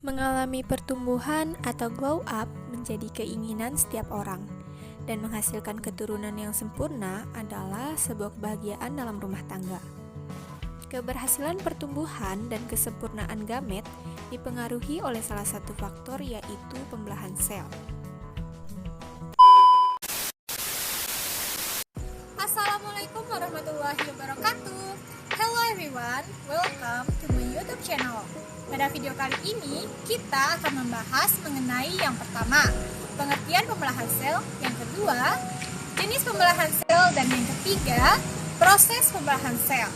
Mengalami pertumbuhan atau glow up menjadi keinginan setiap orang, dan menghasilkan keturunan yang sempurna adalah sebuah kebahagiaan dalam rumah tangga. Keberhasilan pertumbuhan dan kesempurnaan gamet dipengaruhi oleh salah satu faktor, yaitu pembelahan sel. Assalamualaikum warahmatullahi wabarakatuh. Hello everyone, welcome to my YouTube channel. Pada video kali ini, kita akan membahas mengenai yang pertama, pengertian pembelahan sel, yang kedua, jenis pembelahan sel, dan yang ketiga, proses pembelahan sel.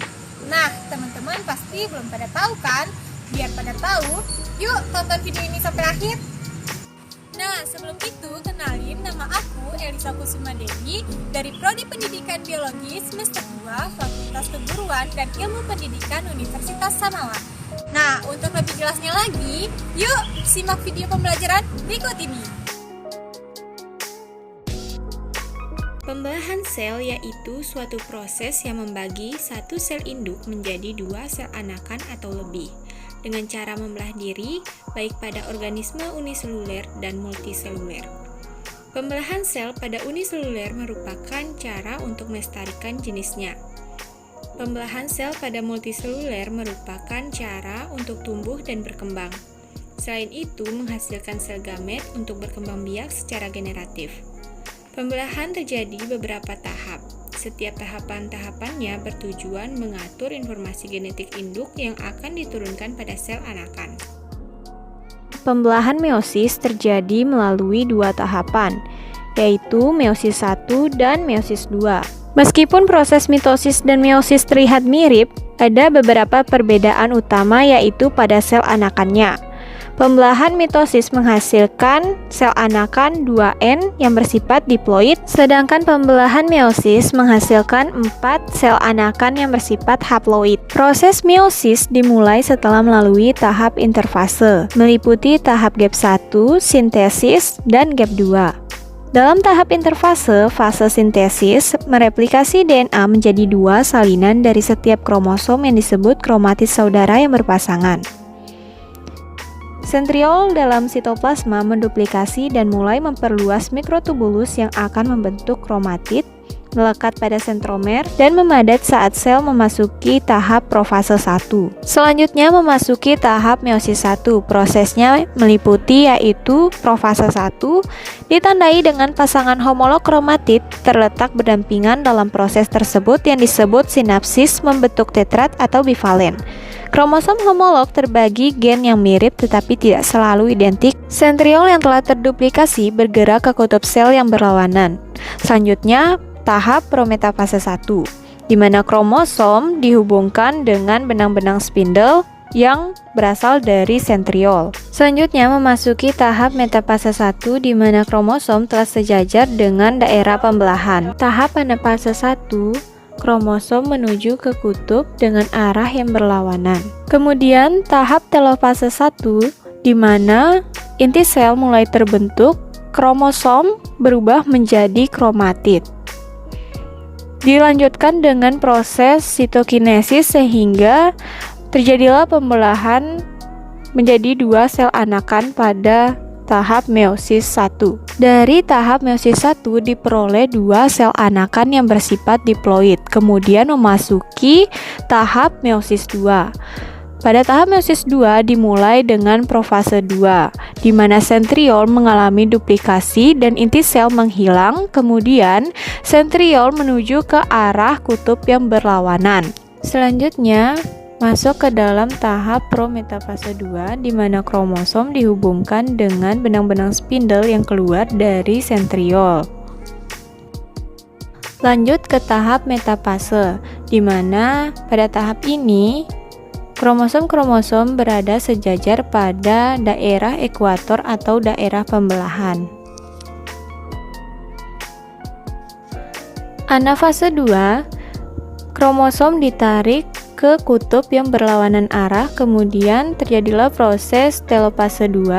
Nah, teman-teman pasti belum pada tahu kan? Biar pada tahu, yuk tonton video ini sampai akhir. Nah, sebelum itu, kenalin, nama aku Elisa Kusuma Dewi dari Prodi Pendidikan Biologi Semester 2 Fakultas Keguruan dan Ilmu Pendidikan Universitas Samala. Nah, untuk lebih jelasnya lagi, yuk simak video pembelajaran berikut ini. Pembelahan sel yaitu suatu proses yang membagi satu sel induk menjadi dua sel anakan atau lebih, dengan cara membelah diri baik pada organisme uniseluler dan multiseluler. Pembelahan sel pada uniseluler merupakan cara untuk melestarikan jenisnya. Pembelahan sel pada multiseluler merupakan cara untuk tumbuh dan berkembang. Selain itu, menghasilkan sel gamet untuk berkembang biak secara generatif. Pembelahan terjadi beberapa tahap. Setiap tahapan-tahapannya bertujuan mengatur informasi genetik induk yang akan diturunkan pada sel anakan. Pembelahan meiosis terjadi melalui dua tahapan, yaitu meiosis 1 dan meiosis 2. Meskipun proses mitosis dan meiosis terlihat mirip, ada beberapa perbedaan utama yaitu pada sel anakannya. Pembelahan mitosis menghasilkan sel anakan 2N yang bersifat diploid, sedangkan pembelahan meiosis menghasilkan 4 sel anakan yang bersifat haploid. Proses meiosis dimulai setelah melalui tahap interfase, meliputi tahap gap 1, sintesis, dan gap 2. Dalam tahap interfase, fase sintesis, mereplikasi DNA menjadi dua salinan dari setiap kromosom yang disebut kromatis saudara yang berpasangan. Sentriol dalam sitoplasma menduplikasi dan mulai memperluas mikrotubulus yang akan membentuk kromatid, melekat pada sentromer, dan memadat saat sel memasuki tahap profase 1. Selanjutnya memasuki tahap meiosis 1. Prosesnya meliputi yaitu profase 1 ditandai dengan pasangan homolog kromatid terletak berdampingan dalam proses tersebut yang disebut sinapsis membentuk tetrat atau bivalen. Kromosom homolog terbagi gen yang mirip tetapi tidak selalu identik. Sentriol yang telah terduplikasi bergerak ke kutub sel yang berlawanan. Selanjutnya, tahap prometafase 1, di mana kromosom dihubungkan dengan benang-benang spindle yang berasal dari sentriol. Selanjutnya memasuki tahap metafase 1, di mana kromosom telah sejajar dengan daerah pembelahan. Tahap anafase 1, kromosom menuju ke kutub dengan arah yang berlawanan. Kemudian tahap telofase 1, di mana inti sel mulai terbentuk, kromosom berubah menjadi kromatid. Dilanjutkan dengan proses sitokinesis sehingga terjadilah pembelahan menjadi dua sel anakan pada tahap meiosis 1. Dari tahap meiosis 1 diperoleh dua sel anakan yang bersifat diploid, kemudian memasuki tahap meiosis 2. Pada tahap meiosis 2 dimulai dengan profase 2, di mana sentriol mengalami duplikasi dan inti sel menghilang, kemudian sentriol menuju ke arah kutub yang berlawanan. Selanjutnya, masuk ke dalam tahap prometafase 2, di mana kromosom dihubungkan dengan benang-benang spindle yang keluar dari sentriol. Lanjut ke tahap metafase, di mana pada tahap ini kromosom-kromosom berada sejajar pada daerah ekuator atau daerah pembelahan. Anafase 2, kromosom ditarik ke kutub yang berlawanan arah, kemudian terjadilah proses telopase 2,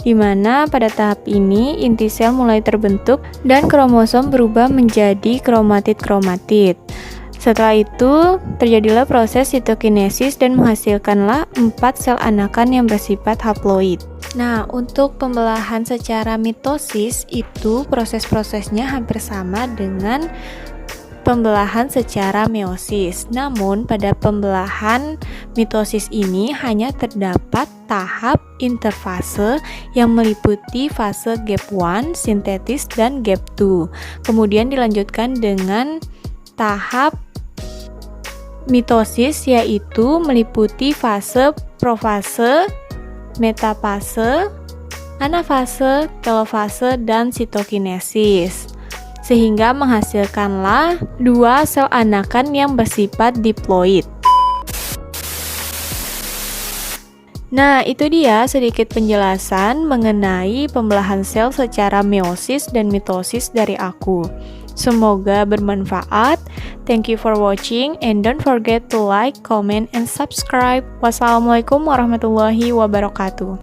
di mana pada tahap ini inti sel mulai terbentuk dan kromosom berubah menjadi kromatid-kromatid. Setelah itu, terjadilah proses sitokinesis dan menghasilkanlah 4 sel anakan yang bersifat haploid. Nah, untuk pembelahan secara mitosis itu proses-prosesnya hampir sama dengan pembelahan secara meiosis. Namun, pada pembelahan mitosis ini hanya terdapat tahap interfase yang meliputi fase gap 1, sintetis, dan gap 2. Kemudian dilanjutkan dengan tahap mitosis yaitu meliputi fase profase, metafase, anafase, telofase, dan sitokinesis, sehingga menghasilkanlah 2 sel anakan yang bersifat diploid. Nah, itu dia sedikit penjelasan mengenai pembelahan sel secara meiosis dan mitosis dari aku. Semoga bermanfaat. Thank you for watching and don't forget to like, comment, and subscribe. Wassalamualaikum warahmatullahi wabarakatuh.